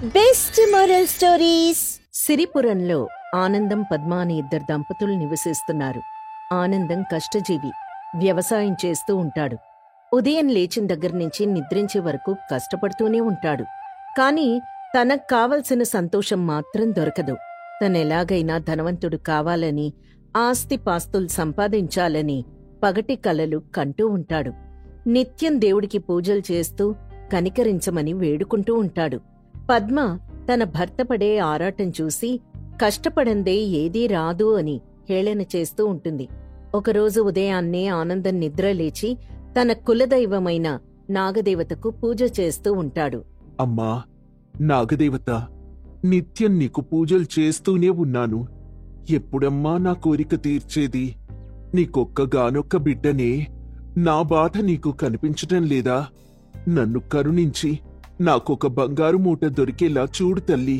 Best moral stories. సిరిపురంలో ఆనందం, పద్మ అని ఇద్దరు దంపతులు నివసిస్తున్నారు. ఆనందం కష్టజీవి, వ్యవసాయం చేస్తూ ఉంటాడు. ఉదయం లేచిన దగ్గర నుంచి నిద్రించే వరకు కష్టపడుతూనే ఉంటాడు. కాని తనకు కావలసిన సంతోషం మాత్రం దొరకదు. తనెలాగైనా ధనవంతుడు కావాలని, ఆస్తిపాస్తులు సంపాదించాలని పగటి కలలు కంటూ ఉంటాడు. నిత్యం దేవుడికి పూజలు చేస్తూ కనికరించమని వేడుకుంటూ ఉంటాడు. పద్మ తన భర్త పడే ఆరాటం చూసి కష్టపడందే ఏదీ రాదు అని హేళన చేస్తూ ఉంటుంది. ఒకరోజు ఉదయాన్నే ఆనందం నిద్రలేచి తన కులదైవమైన నాగదేవతకు పూజ చేస్తూ ఉంటాడు. అమ్మా నాగదేవత, నిత్యం నీకు పూజలు చేస్తూనే ఉన్నాను. ఎప్పుడమ్మా నా కోరిక తీర్చేది? నీకొక్కగానొక్క బిడ్డనే, నా బాధ నీకు కనిపించటం లేదా? నన్ను కరుణించి నాకొక బంగారు మూట దొరికేలా చూడు తల్లి.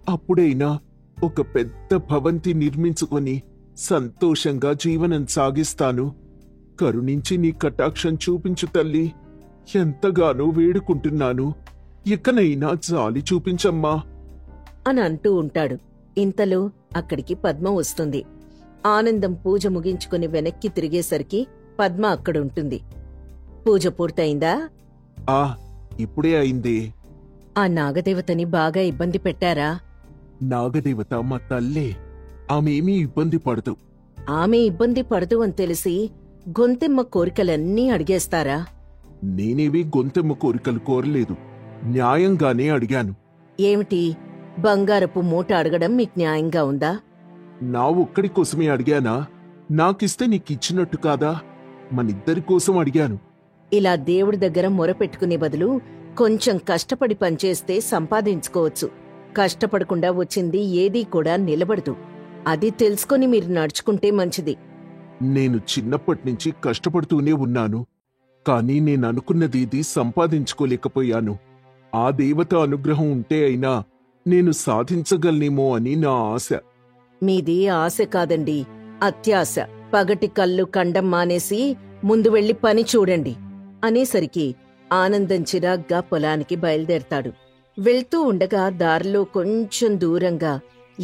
అప్పుడైనా ఒక పెద్ద భవంతి నిర్మించుకొని సంతోషంగా జీవనం సాగిస్తాను. కరుణించి నీ కటాక్షం చూపించు తల్లి. ఎంతగానో వేడుకుంటున్నాను. ఇకనైనా జాలి చూపించమ్మా అని అంటూ ఉంటాడు. ఇంతలో అక్కడికి పద్మ వస్తుంది. ఆనందం పూజ ముగించుకుని వెనక్కి తిరిగేసరికి పద్మ అక్కడుంటుంది. పూజ పూర్తయిందా? ఇప్పుడే అయిందే. ఆ నాగదేవతని బాగా ఇబ్బంది పెట్టారా? నాగదేవత మా తల్లే, ఆమెమీ ఇబ్బంది పడదు. ఆమె ఇబ్బంది పడదు అని తెలిసి గొంతెమ్మ కోరికలన్నీ అడిగేస్తారా? నేనేవి గొంతెమ్మ కోరికలు కోరలేదు, న్యాయంగానే అడిగాను. ఏమిటి, బంగారపు మూట అడగడం మీకు న్యాయంగా ఉందా? నా ఒక్కడి కోసమే అడిగానా? నాకిస్తే నీకిచ్చినట్టు కాదా? మనిద్దరి కోసం అడిగాను. ఇలా దేవుడి దగ్గర మొరపెట్టుకునే బదులు కొంచెం కష్టపడి పనిచేస్తే సంపాదించుకోవచ్చు. కష్టపడకుండా వచ్చింది ఏదీ కూడా నిలబడదు. అది తెలుసుకొని మీరు నడుచుకుంటే మంచిది. నేను చిన్నప్పటినుంచి కష్టపడుతూనే ఉన్నాను. కానీ నేననుకున్నదేదీ సంపాదించుకోలేకపోయాను. ఆ దేవత అనుగ్రహం ఉంటే అయినా నేను సాధించగలనేమో అని నా ఆశ. మీది ఆశ కాదండి, అత్యాశ. పగటి కళ్ళు కండం మానేసి ముందు వెళ్లి పని చూడండి అనేసరికి ఆనందం చిరాగ్గా పొలానికి బయలుదేరతాడు. వెళ్తూ ఉండగా దారిలో కొంచెం దూరంగా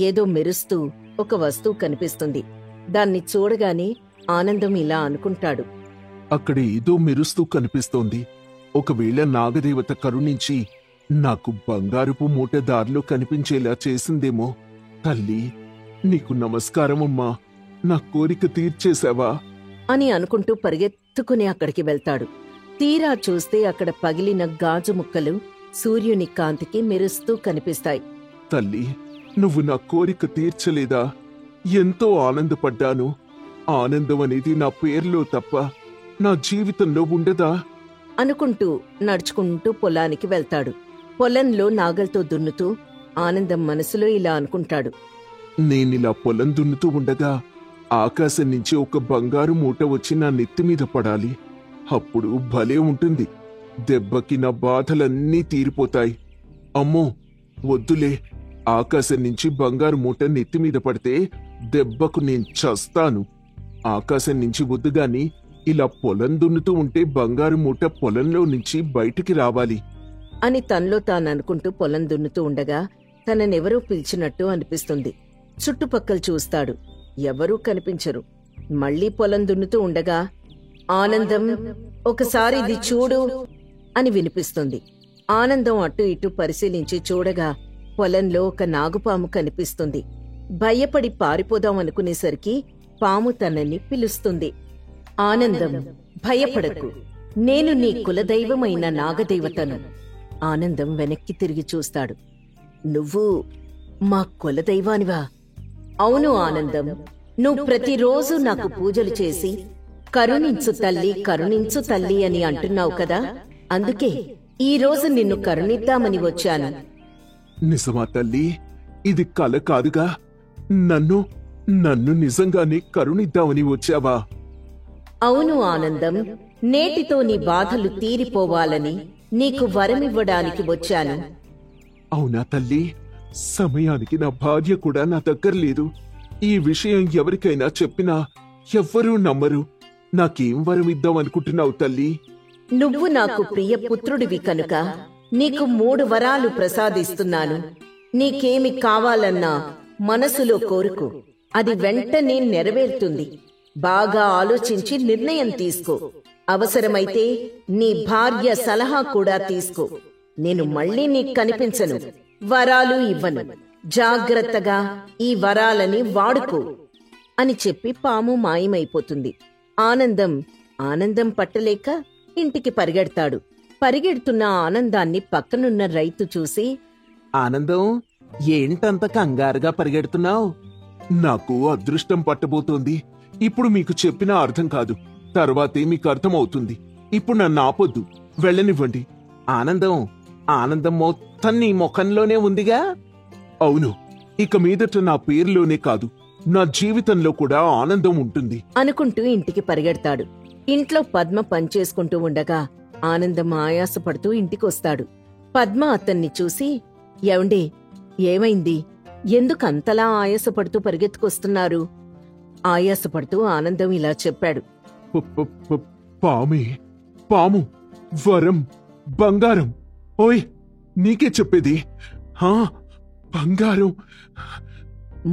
ఏదో మెరుస్తూ ఒక వస్తువు కనిపిస్తుంది. దాన్ని చూడగానే ఆనందం ఇలా అనుకుంటాడు. అక్కడ ఏదో మెరుస్తూ కనిపిస్తోంది. ఒకవేళ నాగదేవత కరుణించి నాకు బంగారుపు మూట దారిలో కనిపించేలా చేసిందేమో. తల్లి, నీకు నమస్కారమమ్మా, నా కోరిక తీర్చేశావా అని అనుకుంటూ పరిగెత్తుకుని అక్కడికి వెళ్తాడు. తీరా చూస్తే అక్కడ పగిలిన గాజు ముక్కలు సూర్యుని కాంతికి మెరుస్తూ కనిపిస్తాయి. తల్లి, నువ్వు నా కోరిక తీర్చలేదా? ఎంతో ఆనందపడ్డాను. ఆనందం అనేది నా పేర్లో తప్ప నా జీవితంలో ఉండదా అనుకుంటూ నడుచుకుంటూ పొలానికి వెళ్తాడు. పొలంలో నాగల్తో దున్నుతూ ఆనందం మనసులో ఇలా అనుకుంటాడు. నేనిలా పొలం దున్నుతూ ఉండగా ఆకాశం నుంచి ఒక బంగారు మూట వచ్చి నా నెత్తిమీద పడాలి. అప్పుడు భలే ఉంటుంది. దెబ్బకి నా బాధలన్నీ తీరిపోతాయి. అమ్మో వద్దులే, ఆకాశం నుంచి బంగారు మూట నెత్తిమీద పడితే దెబ్బకు నేను చస్తాను. ఆకాశం నుంచి వద్దుగాని ఇలా పొలం దున్నుతూ ఉంటే బంగారు మూట పొలంలో నుంచి బయటికి రావాలి అని తనలో తాననుకుంటూ పొలం దున్నుతూ ఉండగా తననెవరో పిలిచినట్టు అనిపిస్తుంది. చుట్టుపక్కల చూస్తాడు. ఎవరూ కనిపించరు. మళ్లీ పొలం దున్నుతూ ఉండగా ఆనందం, ఒకసారి ఇది చూడు అని వినిపిస్తుంది. ఆనందం అటు ఇటు పరిశీలించి చూడగా పొలంలో ఒక నాగుపాము కనిపిస్తుంది. భయపడి పారిపోదాం అనుకునేసరికి పాము తనని పిలుస్తుంది. ఆనందం, భయపడకు, నేను నీ కులదైవమైన నాగదేవతను. ఆనందం వెనక్కి తిరిగి చూస్తాడు. నువ్వు మా కులదైవానివా? అవును ఆనందం, నువ్వు ప్రతిరోజు నాకు పూజలు చేసి కరుణించు తల్లి, కరుణించు తల్లి అని అంటున్నావు కదా, అందుకే ఈ రోజు నిన్ను కరుణిద్దామని వచ్చాను. నిజమా తల్లి? ఇది కల కాదుగా? నన్ను నిజంగానే కరుణిద్దామని వచ్చావా? అవును ఆనందం, నేటితో నీ బాధలు తీరిపోవాలని నీకు వరమివ్వడానికి వచ్చాను. అవునా తల్లి? సమయానికి నా భార్య కూడా నా దగ్గర లేదు. ఈ విషయం ఎవరికైనా చెప్పినా ఎవ్వరూ నమ్మరు. నాకేం వరమిద్దామనుకుంటున్నావు తల్లి? నువ్వు నాకు ప్రియ పుత్రుడివి కనుక నీకు 3 వరాలు ప్రసాదిస్తున్నాను. నీకేమి కావాలన్నా మనసులో కోరుకో, అది వెంటనే నెరవేరుతుంది. బాగా ఆలోచించి నిర్ణయం తీసుకో. అవసరమైతే నీ భార్య సలహా కూడా తీసుకో. నేను మళ్ళీ నీకు కనిపించను, వరాలు ఇవ్వను. జాగ్రత్తగా ఈ వరాలని వాడుకో అని చెప్పి పాము మాయమైపోతుంది. ఆనందం పట్టలేక ఇంటికి పరిగెడతాడు. పరిగెడుతున్న ఆనందాన్ని పక్కనున్న రైతు చూసి, ఆనందం, ఏంటంత కంగారుగా పరిగెడుతున్నావు? నాకు అదృష్టం పట్టబోతోంది. ఇప్పుడు మీకు చెప్పినా అర్థం కాదు, తర్వాతే మీకు అర్థమవుతుంది. ఇప్పుడు నన్ను ఆపొద్దు, వెళ్ళనివ్వండి. ఆనందం మొత్తం నీ ముఖంలోనే ఉందిగా. అవును, ఇక మీదట నా పేరులోనే కాదు, నా జీవితంలో కూడా ఆనందం ఉంటుంది అనుకుంటూ ఇంటికి పరిగెడతాడు. ఇంట్లో పద్మ పనిచేసుకుంటూ ఉండగా ఆనందం ఆయాసపడుతూ ఇంటికొస్తాడు. పద్మ అతన్ని చూసి, ఏవండి, ఏమైంది? ఎందుకంతలా ఆయాసపడుతూ పరిగెత్తుకొస్తున్నారు? ఆయాసపడుతూ ఆనందం ఇలా చెప్పాడు. పాము, వరం, బంగారం. ఓయ్, నీకే చెప్పేది. బంగారం.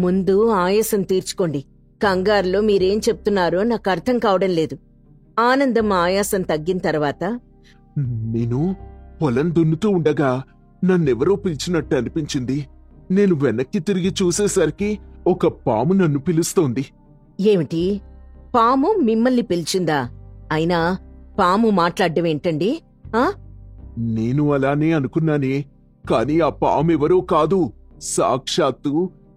ముందు ఆయాసం తీర్చుకోండి. కంగారులో మీరేం చెప్తున్నారో నాకు అర్థం కావడం లేదు. ఆనందం ఆయాసం తగ్గిన తర్వాత, నేను పొలం దున్నుతూ ఉండగా నన్నెవరో పిలిచినట్టు అనిపించింది. నేను వెనక్కి తిరిగి చూసేసరికి ఒక పాము నన్ను పిలుస్తోంది. ఏమిటి, పాము మిమ్మల్ని పిలిచిందా? అయినా పాము మాట్లాడ్డమేంటండి? నేను అలానే అనుకున్నానే, కాని ఆ పామెవరో కాదు, సాక్షాత్తు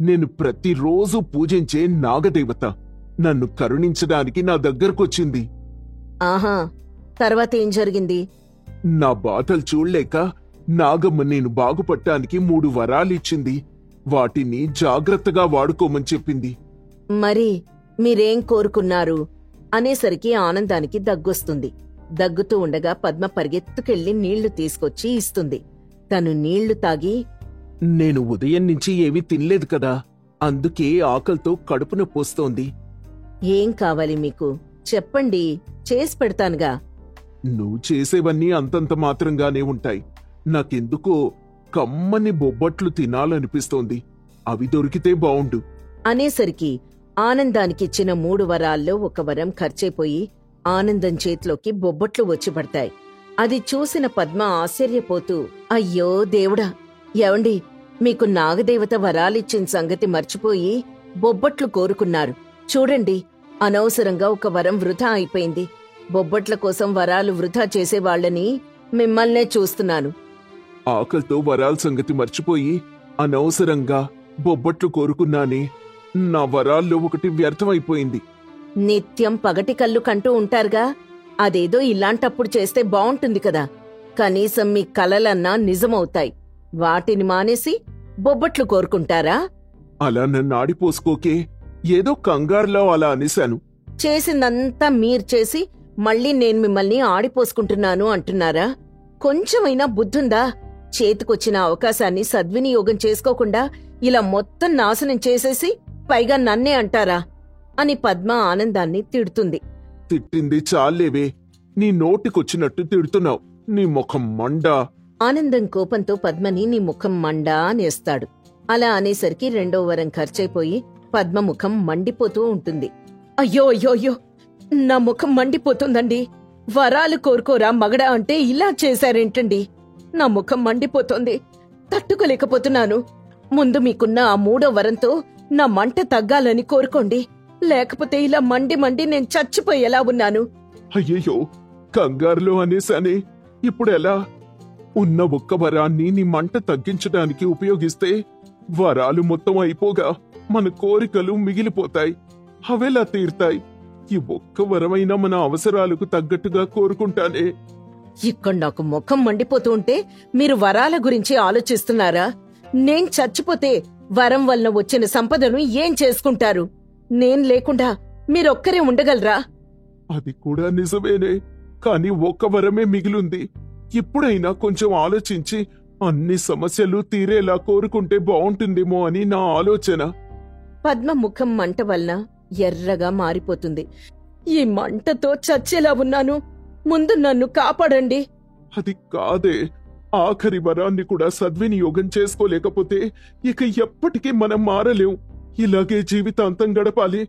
నేను ప్రతిరోజు పూజించే నాగదేవత. నన్ను కరుణించడానికి నా దగ్గరకొచ్చింది. ఆహా, తర్వాత ఏం జరిగింది? నా బాధలు చూడలేక నాగమ్మ నేను బాగుపడటానికి 3 వరాలిచ్చింది. వాటిని జాగ్రత్తగా వాడుకోమని చెప్పింది. మరి మీరేం కోరుకున్నారు అనేసరికి ఆనందానికి దగ్గొస్తుంది. దగ్గుతూ ఉండగా పద్మ పరిగెత్తుకెళ్లి నీళ్లు తీసుకొచ్చి ఇస్తుంది. తను నీళ్లు తాగి, నేను ఉదయం నుంచి ఏమీ తినలేదు కదా, అందుకే ఆకలితో కడుపు నొప్పొస్తోంది. ఏం కావాలి మీకు? చెప్పండి, చేసి పెడతానుగా. నువ్వు చేసేవన్నీ అంతంత మాత్రంగానే ఉంటాయి. నాకెందుకో కమ్మని బొబ్బట్లు తినాలనిపిస్తోంది. అవి దొరికితే బావుండు అనేసరికి ఆనందానికిచ్చిన 3 వరాల్లో 1 వరం ఖర్చైపోయి ఆనందం చేతిలోకి బొబ్బట్లు వచ్చి పడతాయి. అది చూసిన పద్మ ఆశ్చర్యపోతూ, అయ్యో దేవుడా, ఏవండి, మీకు నాగదేవత వరాలిచ్చిన సంగతి మర్చిపోయి బొబ్బట్లు కోరుకున్నారు. చూడండి, అనవసరంగా 1 వరం వృధా అయిపోయింది. బొబ్బట్ల కోసం వరాలు వృధా చేసేవాళ్లని మిమ్మల్నే చూస్తున్నాను. ఆకలితో వరాల సంగతి మర్చిపోయి అనవసరంగా బొబ్బట్లు కోరుకున్నానే, నా వరాల్లో 1 వ్యర్థమైపోయింది. నిత్యం పగటి కళ్ళు కంటూ ఉంటారుగా, అదేదో ఇలాంటప్పుడు చేస్తే బావుంటుంది కదా. కనీసం మీ కలలన్నా నిజమవుతాయి. వాటిని మానేసి బొబ్బట్లు కోరుకుంటారా? అలా నన్ను ఆడిపోసుకోకే, ఏదో కంగారులో అలా అనేశాను. చేసిందంతా మీరు చేసి మళ్ళీ నేను మిమ్మల్ని ఆడిపోసుకుంటున్నాను అంటున్నారా? కొంచెమైనా బుద్ధుందా? చేతికొచ్చిన అవకాశాన్ని సద్వినియోగం చేసుకోకుండా ఇలా మొత్తం నాశనం చేసేసి పైగా నన్నే అంటారా అని పద్మ ఆనందాన్ని తిడుతుంది. తిట్టింది చాలేవే, నీ నోటికొచ్చినట్టు తిడుతున్నావు. నీ ముఖం మండా. ఆనందం కోపంతో పద్మని నీ ముఖం మండా అనేస్తాడు. అలా అనేసరికి 2వ వరం ఖర్చైపోయి పద్మ ముఖం మండిపోతూ ఉంటుంది. అయ్యో అయ్యో అయ్యో, నా ముఖం మండిపోతుందండి. వరాలు కోరుకోరా మగడా అంటే ఇలా చేశారేంటండి? నా ముఖం మండిపోతోంది, తట్టుకోలేకపోతున్నాను. ముందు మీకున్న ఆ 3వ వరంతో నా మంట తగ్గాలని కోరుకోండి, లేకపోతే ఇలా మండి మండి నేను చచ్చిపోయేలా ఉన్నాను. అయ్యయ్యో, కంగారులో అనేసానే, ఇప్పుడెలా? ఉన్న 1 వరాన్ని నీ మంట తగ్గించడానికి ఉపయోగిస్తే వరాలు మొత్తం అయిపోగా మన కోరికలు మిగిలిపోతాయి. అవెలా తీరుతాయి? ఈ 1 వరమైనా మన అవసరాలకు తగ్గట్టుగా కోరుకుంటానే. ఇక్కడ నాకు ముఖం మండిపోతూ ఉంటే మీరు వరాల గురించి ఆలోచిస్తున్నారా? నేను చచ్చిపోతే వరం వల్ల వచ్చిన సంపదను ఏం చేసుకుంటారు? నేను లేకుండా మీరొక్కరే ఉండగలరా? అది కూడా నిజమేనే, కాని 1 వరమే మిగిలుంది. ఇప్పుడైనా కొంచెం ఆలోచించి అన్ని సమస్యలు తీరేలా కోరుకుంటే బావుంటుందేమో అని నా ఆలోచన. పద్మ ముఖం మంట వల్ల ఎర్రగా మారిపోతుంది. ఈ మంటతో చచ్చేలా ఉన్నాను, ముందు నన్ను కాపాడండి. అది కాదే, ఆఖరి వరాన్ని కూడా సద్వినియోగం చేసుకోలేకపోతే ఇక ఎప్పటికీ మనం మారలేం. ఇలాగే జీవితాంతం గడపాలి.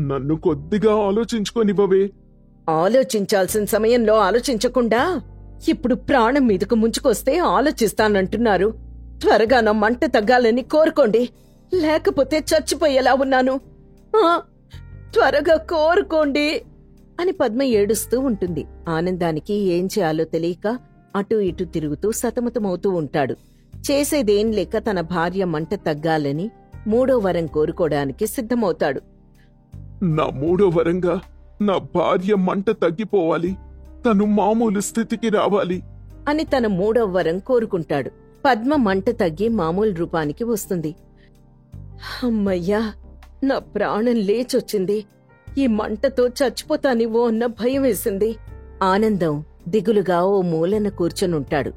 నన్ను కొద్దిగా ఆలోచించుకోనివ్వవే. ఆలోచించాల్సిన సమయంలో ఆలోచించకుండా ఇప్పుడు ప్రాణం మీదకు ముంచుకొస్తే ఆలోచిస్తానంటున్నారు. త్వరగా నా మంట తగ్గాలని కోరుకోండి, లేకపోతే చచ్చిపోయేలా ఉన్నాను. త్వరగా కోరుకోండి అని పద్మ ఏడుస్తూ ఉంటుంది. ఆనందానికి ఏం చేయాలో తెలియక అటూ ఇటూ తిరుగుతూ సతమతమవుతూ ఉంటాడు. చేసేదేం లేక తన భార్య మంట తగ్గాలని 3వ వరం కోరుకోవడానికి సిద్ధమవుతాడు. నా 3వ వరంగా నా భార్య మంట తగ్గిపోవాలి, తను మామూలు స్థితికి రావాలి అని తన 3వ వరం కోరుకుంటాడు. పద్మ మంట తగ్గి మామూలు రూపానికి వస్తుంది. అమ్మయ్యా, నా ప్రాణం లేచొచ్చింది. ఈ మంటతో చచ్చిపోతానివో అన్న భయం వేసింది. ఆనందం దిగులుగా ఓ మూలన కూర్చొనుంటాడు.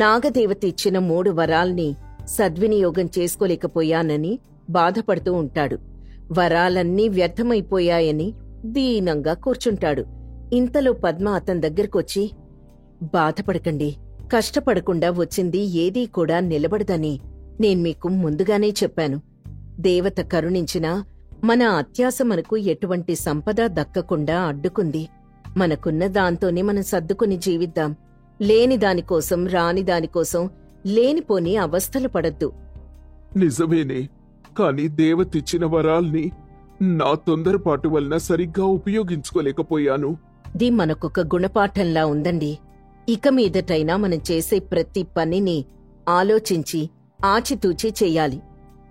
నాగదేవత ఇచ్చిన 3 వరాల్ని సద్వినియోగం చేసుకోలేకపోయానని బాధపడుతూ ఉంటాడు. వరాలన్నీ వ్యర్థమైపోయాయని దీనంగా కూర్చుంటాడు. ఇంతలో పద్మ అతని దగ్గరకొచ్చి, బాధపడకండి, కష్టపడకుండా వచ్చింది ఏదీ కూడా నిలబడదని నేను మీకు ముందుగానే చెప్పాను. దేవత కరుణించినా మన అత్యాశ మనకు ఎటువంటి సంపద దక్కకుండా అడ్డుకుంది. మనకున్న దాంతోనే మనం సర్దుకుని జీవిద్దాం. లేని దానికోసం, రాని దానికోసం లేనిపోని అవస్థలు పడద్దు. నిజమేనే, కాని దేవతిచ్చిన వరాల్ని నా తొందరపాటు వలన సరిగ్గా ఉపయోగించుకోలేకపోయాను. ఇది మనకొక గుణపాఠంలా ఉందండి. ఇక మీదటైనా మనం చేసే ప్రతి పనిని ఆలోచించి ఆచితూచి చెయ్యాలి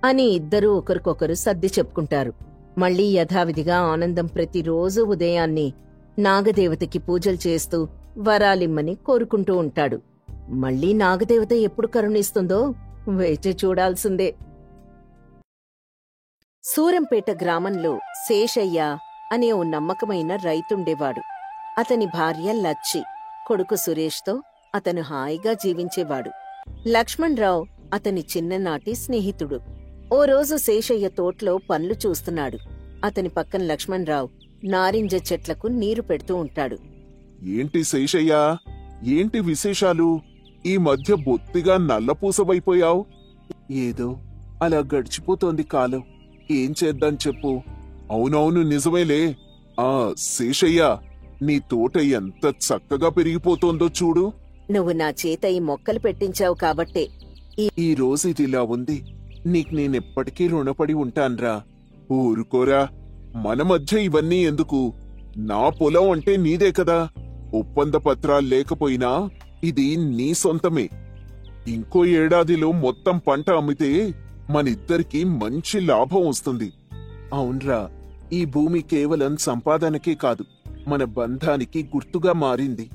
అని ఇద్దరూ ఒకరికొకరు సర్ది చెప్పుకుంటారు. మళ్లీ యథావిధిగా ఆనందం ప్రతిరోజు ఉదయాన్నే నాగదేవతకి పూజలు చేస్తూ వరాలిమ్మని కోరుకుంటూ ఉంటాడు. మళ్లీ నాగదేవత ఎప్పుడు కరుణిస్తుందో వేచి చూడాల్సిందే. సూరంపేట గ్రామంలో శేషయ్య అనే ఓ నమ్మకమైన రైతుండేవాడు. అతని భార్య లచ్చి, కొడుకు సురేష్తో అతను హాయిగా జీవించేవాడు. లక్ష్మణరావు అతని చిన్ననాటి స్నేహితుడు. ఓ రోజు శేషయ్య తోటలో పనులు చూస్తున్నాడు. అతని పక్కన లక్ష్మణరావు నారింజ చెట్లకు నీరు పెడుతూ ఉంటాడు. ఏంటి శేషయ్యా, ఏంటి విశేషాలు? ఈ మధ్య బొత్తిగా నల్లపూసవైపోయావు. ఏదో అలా గడిచిపోతోంది కాలం. ఏం చేద్దాం చెప్పు. అవునవును, నిజమేలే. శేషయ్య, నీ తోట ఎంత చక్కగా పెరిగిపోతోందో చూడు. నువ్వు నా చేత ఈ మొక్కలు పెట్టించావు కాబట్టే ఈ రోజు ఇదిలా ఉంది. నీకు నేనెప్పటికీ రుణపడి ఉంటాన్రా. ఊరుకోరా, మన మధ్య ఇవన్నీ ఎందుకు? నా పొలం అంటే నీదే కదా. ఒప్పంద పత్రాలు లేకపోయినా ఇది నీ సొంతమే. ఇంకో ఏడాదిలో మొత్తం పంట అమ్మితే మనిద్దరికీ మంచి లాభం వస్తుంది. అవునరా, ఈ భూమి కేవలం సంపాదనకే కాదు, మన బంధానికి గుర్తుగా మారింది.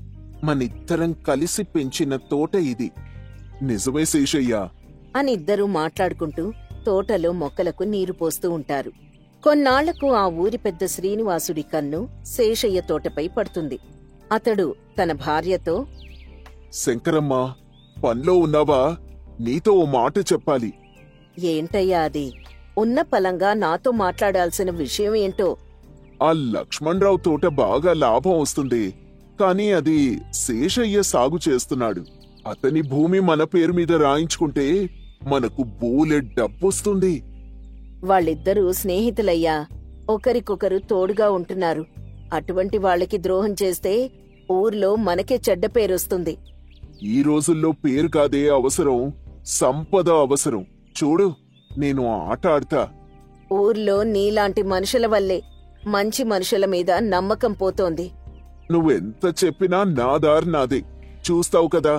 మనిద్దరం కలిసి పెంచిన తోట ఇది. నిజమే శేషయ్య అని ఇద్దరూ మాట్లాడుకుంటూ తోటలో మొక్కలకు నీరు పోస్తూ ఉంటారు. కొన్నాళ్లకు ఆ ఊరి పెద్ద శ్రీనివాసుడి కన్ను శేషయ్య తోటపై పడుతుంది. అతడు తన భార్యతో, శంకరమ్మ, పనిలో ఉన్నావా? నీతో ఓ మాట చెప్పాలి. ఏంటయ్యా అది? ఉన్న పలంగా నాతో మాట్లాడాల్సిన విషయం ఏంటో? ఆ లక్ష్మణరావు తోట బాగా లాభం వస్తుంది, కాని అది శేషయ్య సాగు చేస్తున్నాడు. అతని భూమి మన పేరు మీద రాయించుకుంటే మనకు బోలెడ్ డబ్బొస్తుంది. వాళ్ళిద్దరూ స్నేహితులయ్యా, ఒకరికొకరు తోడుగా ఉంటున్నారు. అటువంటి వాళ్ళకి ద్రోహం చేస్తే ఊర్లో మనకే చెడ్డ పేరొస్తుంది. ఈ రోజుల్లో పేరు కాదే అవసరం, సంపద అవసరం. చూడు, నేను ఆట ఆడతా. ఊర్లో నీలాంటి మనుషుల వల్లే మంచి మనుషుల మీద నమ్మకం పోతోంది. నువ్వెంత చెప్పినా నా దారి నాదే. చూస్తావు కదా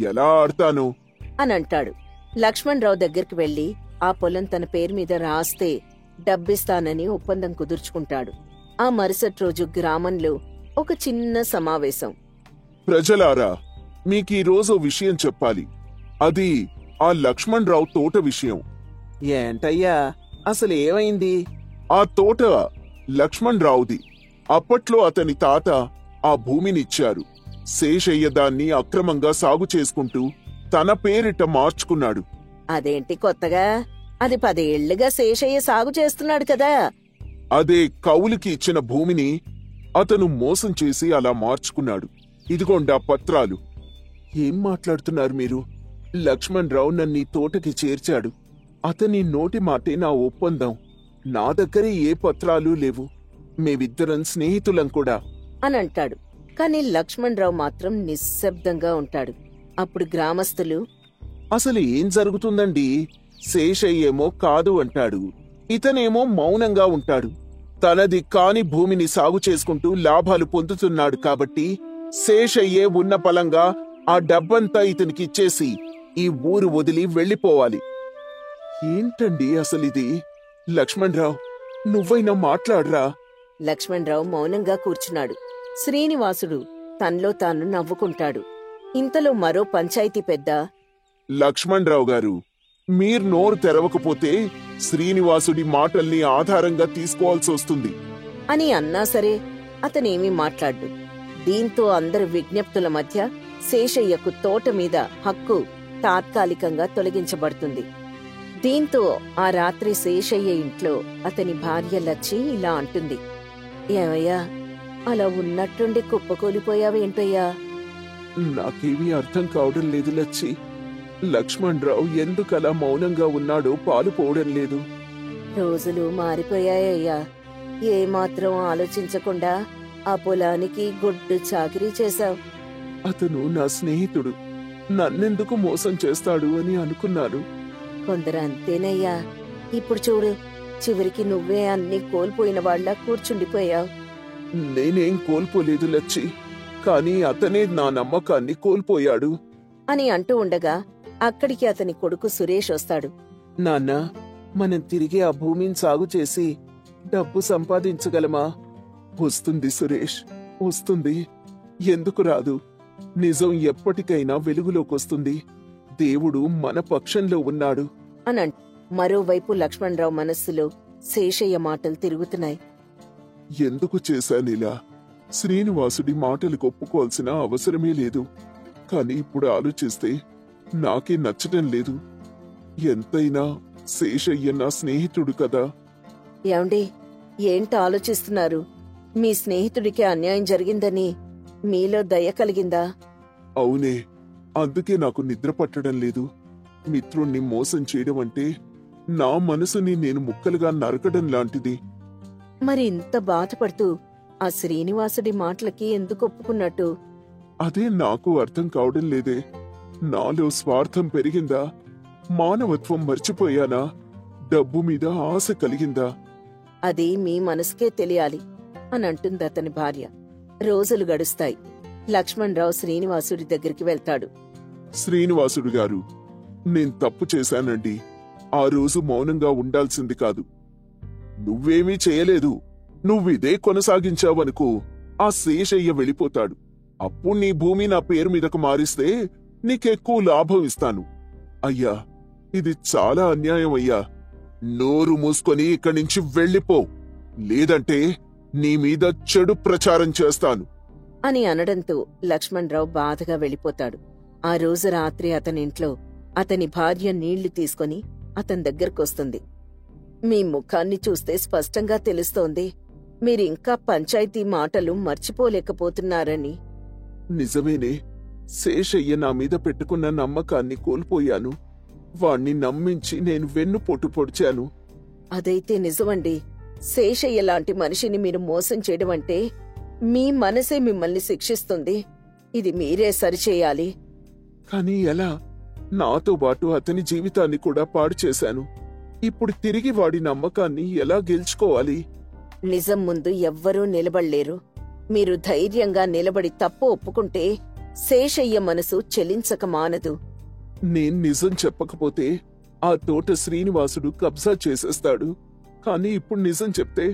ఎలా ఆడతాను అనంటాడు. లక్ష్మణరావు దగ్గరికి వెళ్లి ఆ పొలం తన పేరు మీద రాస్తే డబ్బిస్తానని ఒప్పందం కుదుర్చుకుంటాడు. ఆ మరుసటి రోజు గ్రామంలో ఒక చిన్న సమావేశం. ప్రజలారా, మీకీ రోజు విషయం చెప్పాలి. అది ఆ లక్ష్మణరావు తోట విషయం. ఏంటయ్యా, అసలు ఏమైంది? ఆ తోట లక్ష్మణరావుది. అప్పట్లో అతని తాత ఆ భూమినిచ్చారు. శేషయ్య దాన్ని అక్రమంగా సాగు చేసుకుంటూ తన పేరిట మార్చుకున్నాడు. అదేంటి కొత్తగా? అది 10 ఏళ్లుగా శేషయ్య సాగు చేస్తున్నాడు కదా. అదే కౌలుకి ఇచ్చిన భూమిని అతను మోసం చేసి అలా మార్చుకున్నాడు. ఇదిగోండా పత్రాలు. ఏం మాట్లాడుతున్నారు మీరు? లక్ష్మణ్ రావు నన్ను ఈ తోటకి చేర్చాడు. అతని నోటి మాటే నా ఒప్పందం. నా దగ్గర ఏ పత్రాలు లేవు. మేమిద్దరం స్నేహితులం కూడా అనంటాడు. కాని లక్ష్మణ్ రావు మాత్రం నిశ్శబ్దంగా ఉంటాడు. అప్పుడు గ్రామస్తులు, అసలు ఏం జరుగుతుందండి? శేషయ్యేమో కాదు అంటాడు, ఇతనేమో మౌనంగా ఉంటాడు. తనది కాని భూమిని సాగు చేసుకుంటూ లాభాలు పొందుతున్నాడు కాబట్టి శేషయ్యే ఉన్న పలంగా ఆ డబ్బంతా ఇతనికిచ్చేసి ఈ ఊరు వదిలి వెళ్ళిపోవాలి. ఏంటండి అసలిది? లక్ష్మణ్ రావు, నువ్వైనా మాట్లాడరా? లక్ష్మణ్ రావు మౌనంగా కూర్చున్నాడు. శ్రీనివాసుడు తనలో తాను నవ్వుకుంటాడు. ఇంతలో మరో పంచాయతీ పెద్ద, లక్ష్మణ్ రావు గారు, మీరు నోరు తెరవకపోతే శ్రీనివాసుడి మాటల్ని ఆధారంగా తీసుకోవాల్సి వస్తుంది అని అన్నా సరే అతనేమీ మాట్లాడ్డు. దీంతో అందరి విజ్ఞప్తుల మధ్య శేషయ్యకు తోట మీద హక్కు తాత్కాలికంగా తొలగించబడుతుంది. దీంతో ఆ రాత్రి శేషయ్య ఇంట్లో అతని భార్య లచ్చి ఇలా అంటుంది, ఏమయ్యా, అలా ఉన్నట్టుండి కుప్పకూలిపోయావేంటయ్యా? నాకేమీ అర్థం కావడం లేదు లచ్చి. లక్ష్మణ్ రావు ఎందుకలా మౌనంగా ఉన్నాడో పాలుపోవడం లేదు. రోజులు మారిపోయాయ్యా. ఏమాత్రం ఆలోచించకుండా ఆ పొలానికి గుడ్డు చాకిరీ చేశావు. అతను నా స్నేహితుడు, నన్నెందుకు మోసం చేస్తాడు అని అనుకున్నాను. కొందరు అంతేనయ్యా. ఇప్పుడు చూడు, చివరికి నువ్వే అన్ని కోల్పోయిన వాళ్ళ కూర్చుండిపోయావు. నేనేం కోల్పోలేదు లచ్చి, కానీ అతనే నా నమ్మకాన్ని కోల్పోయాడు అని అంటూ ఉండగా అక్కడికి అతని కొడుకు సురేష్ వస్తాడు. నాన్న, మనం తిరిగి ఆ భూమిని సాగు చేసి డబ్బు సంపాదించగలమా? వస్తుంది సురేష్, వస్తుంది. ఎందుకు రాదు? నిజం ఎప్పటికైనా వెలుగులోకొస్తుంది. దేవుడు మన పక్షంలో ఉన్నాడు అనంట. మరోవైపు లక్ష్మణరావు మనస్సులో శేషయ్య మాటలు తిరుగుతున్నాయి. ఎందుకు చేశానిలా? శ్రీనివాసుడి మాటలకు ఒప్పుకోవాల్సిన అవసరమే లేదు. కాని ఇప్పుడు ఆలోచిస్తే నాకే నచ్చటం లేదు. ఎంతైనా శేషయ్య నా స్నేహితుడు కదా. ఏమండి, ఏంటి ఆలోచిస్తున్నారు? మీ స్నేహితుడికి అన్యాయం జరిగిందని మీలో దయ కలిగిందా? అవునే, అందుకే నాకు నిద్ర పట్టడం లేదు. మిత్రుణ్ణి మోసం చేయడం అంటే నా మనసుని నేను ముక్కలుగా నరకడం లాంటిది. మరి ఇంత బాధపడుతూ ఆ శ్రీనివాసుడి మాటలకి ఎందుకు ఒప్పుకున్నట్టు? అదే నాకు అర్థం కావడం లేదే. నాలో స్వార్థం పెరిగిందా? మానవత్వం మర్చిపోయానా? డబ్బు మీద ఆశ కలిగిందా? అది మీ మనసుకే తెలియాలి అని అంటుంది అతని భార్య. రోజులు గడుస్తాయి. లక్ష్మణరావు శ్రీనివాసుడి దగ్గరికి వెళ్తాడు. శ్రీనివాసుడు గారు, నేను తప్పు చేశానండి. ఆ రోజు మౌనంగా ఉండాల్సింది కాదు. నువ్వేమీ చేయలేదు. నువ్విదే కొనసాగించావనుకో, ఆ శేషయ్య వెళ్ళిపోతాడు. అప్పుడు నీ భూమి నా పేరు మీదకు మారిస్తే నీకెక్కువ లాభం ఇస్తాను. అయ్యా, ఇది చాలా అన్యాయం అయ్యా. నోరు మూసుకొని ఇక్కడి నుంచి వెళ్ళిపో, లేదంటే నీ మీద చెడు ప్రచారం చేస్తాను అని అనడంతో లక్ష్మణరావు బాధగా వెళ్ళిపోతాడు. ఆ రోజు రాత్రి అతనింట్లో అతని భార్య నీళ్లు తీసుకొని అతని దగ్గరకొస్తుంది. మీ ముఖాన్ని చూస్తే స్పష్టంగా తెలుస్తోంది, మీరింకా పంచాయతీ మాటలు మర్చిపోలేకపోతున్నారని. నిజమేనే, శేషయ్య నా మీద పెట్టుకున్న నమ్మకాన్ని కోల్పోయాను. వాణ్ణి నమ్మించి నేను వెన్నుపోటు పొడిచాను. అదైతే నిజమండి. శేషయ్య లాంటి మనిషిని మీరు మోసం చేయడం అంటే మీ మనసే మిమ్మల్ని శిక్షిస్తుంది. ఇది మీరే సరిచేయాలి. కాని ఎలా? నాతో పాటు అతని జీవితాన్ని కూడా పాడు చేశాను. ఇప్పుడు తిరిగి వాడి నమ్మకాన్ని ఎలా గెలుచుకోవాలి? నిజం ముందు ఎవ్వరూ నిలబడలేరు. మీరు ధైర్యంగా నిలబడి తప్పు ఒప్పుకుంటే శేషయ్య మనసు చెలించక మానదు. నేను నిజం చెప్పకపోతే ఆ తోట శ్రీనివాసుడు కబ్జా చేసేస్తాడు. కాని ఇప్పుడు నిజం చెప్తే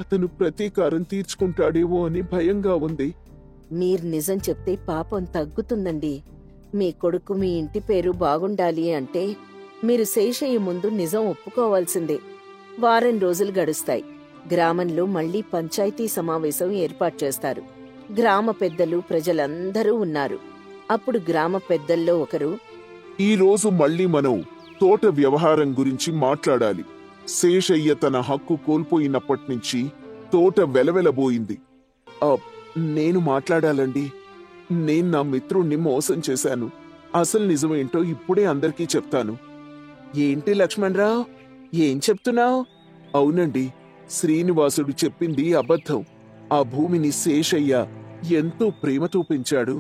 అతను ప్రతీకారం తీర్చుకుంటాడేమో అని భయంగా ఉంది. మీరు నిజం చెప్తే పాపం తగ్గుతుందండి. మీ కొడుకు మీ ఇంటి పేరు బాగుండాలి అంటే మీరు శేషయ్య ముందు నిజం ఒప్పుకోవాల్సిందే. వారం రోజులు గడుస్తాయి. గ్రామంలో మళ్లీ పంచాయతీ సమావేశం ఏర్పాటు చేస్తారు. గ్రామ పెద్దలు, ప్రజలందరూ ఉన్నారు. అప్పుడు గ్రామ పెద్దల్లో ఒకరు, ఈ రోజు మళ్ళీ మనం తోట వ్యవహారం గురించి మాట్లాడాలి. శేషయ్య తన హక్కు కోల్పోయినప్పటినుంచి తోట వెలవెలబోయింది. నేను మాట్లాడాలండి. నేను నా మిత్రుణ్ణి మోసం చేశాను. అసలు నిజమేంటో ఇప్పుడే అందరికీ చెప్తాను. ఏంటి లక్ష్మణరావు, ఏం చెప్తున్నావు? అవునండి, శ్రీనివాసుడు చెప్పింది అబద్ధం. ఆ భూమిని శేషయ్య ఎంతో ప్రేమతో పెంచాడు.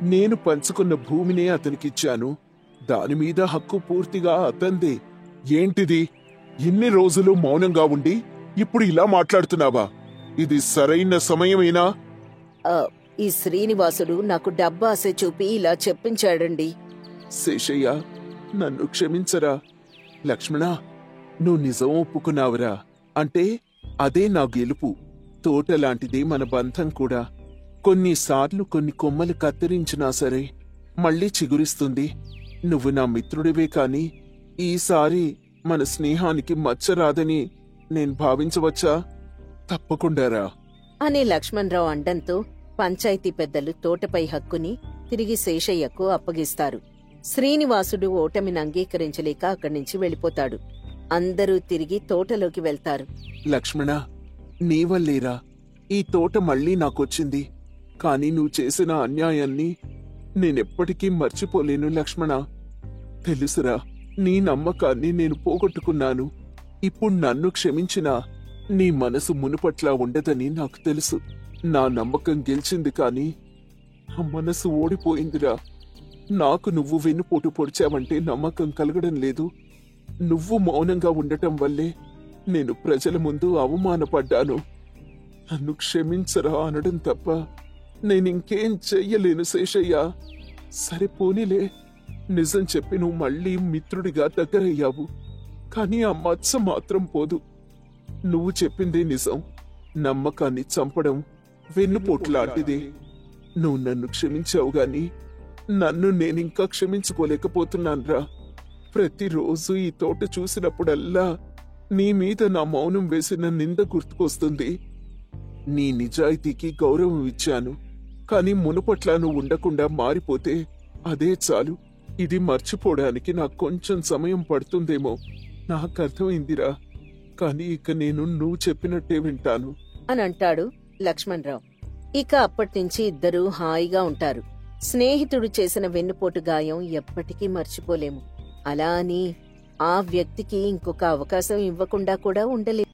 నేను పంచుకున్న భూమినే అతనికిచ్చాను. దానిమీద హక్కు పూర్తిగా అతందే. ఏంటిది? ఇన్ని రోజులు మౌనంగా ఉండి ఇప్పుడు ఇలా మాట్లాడుతున్నావా? ఇది సరైన సమయమేనా? ఈ శ్రీనివాసుడు నాకు డబ్బాస చూపి ఇలా చెప్పించాడండి. శేషయ్య, నన్ను క్షమించరా. లక్ష్మణ, నువ్వు నిజం ఒప్పుకున్నావురా అంటే అదే నా గెలుపు. తోటలాంటిదే మన బంధం కూడా. కొన్నిసార్లు కొన్ని కొమ్మలు కత్తిరించినా సరే మళ్ళీ చిగురిస్తుంది. నువ్వు నా మిత్రుడివే కాని ఈసారి మన స్నేహానికి మచ్చరాదని నేను భావించవచ్చా? తప్పకుండారా అని లక్ష్మణరావు అండంతో పంచాయతీ పెద్దలు తోటపై హక్కుని తిరిగి శేషయ్యకు అప్పగిస్తారు. శ్రీనివాసుడు ఓటమిని అంగీకరించలేక అక్కడి నుంచి వెళ్ళిపోతాడు. అందరూ తిరిగి తోటలోకి వెళ్తారు. లక్ష్మణ, నీ వల్లేరా ఈ తోట మళ్ళీ నాకొచ్చింది. కాని నువ్వు చేసిన అన్యాయాన్ని నేనెప్పటికీ మర్చిపోలేను లక్ష్మణ. తెలుసురా, నీ నమ్మకాన్ని నేను పోగొట్టుకున్నాను. ఇప్పుడు నన్ను క్షమించినా నీ మనసు మునుపట్లా ఉండదని నాకు తెలుసు. నా నమ్మకం గెలిచింది కాని ఆ మనసు ఓడిపోయిందిరా. నాకు నువ్వు వెన్నుపోటు పొడిచావంటే నమ్మకం కలగడం లేదు. నువ్వు మౌనంగా ఉండటం వల్లే నేను ప్రజల ముందు అవమానపడ్డాను. నన్ను క్షమించరా అనడం తప్ప నేనింకేం చెయ్యలేను శేషయ్య. సరే పోనీలే, నిజం చెప్పి నువ్వు మళ్ళీ మిత్రుడిగా దగ్గరయ్యావు. కాని ఆ మత్స మాత్రం పోదు. నువ్వు చెప్పిందే నిజం. నమ్మకాన్ని చంపడం వెన్నుపోట్లాంటిదే. నువ్వు నన్ను క్షమించావు గాని నన్ను నేనింకా క్షమించుకోలేకపోతున్నాన్రా. ప్రతిరోజు ఈ తోట చూసినప్పుడల్లా నీ మీద నా మౌనం వేసిన నింద గుర్తుకొస్తుంది. నీ నిజాయితీకి గౌరవం ఇచ్చాను. కాని మునుపట్లా నువ్వు ఉండకుండా మారిపోతే అదే చాలు. ఇది మర్చిపోవడానికి నాకు కొంచెం సమయం పడుతుందేమో. నాకర్థమైందిరా. కాని ఇక నేను నువ్వు చెప్పినట్టే వింటాను అని అంటాడు లక్ష్మణరావు. ఇక అప్పటినుంచి ఇద్దరూ హాయిగా ఉంటారు. స్నేహితుడు చేసిన వెన్నుపోటు గాయం ఎప్పటికీ మర్చిపోలేము. అలా అని ఆ వ్యక్తికి ఇంకొక అవకాశం ఇవ్వకుండా కూడా ఉండలేదు.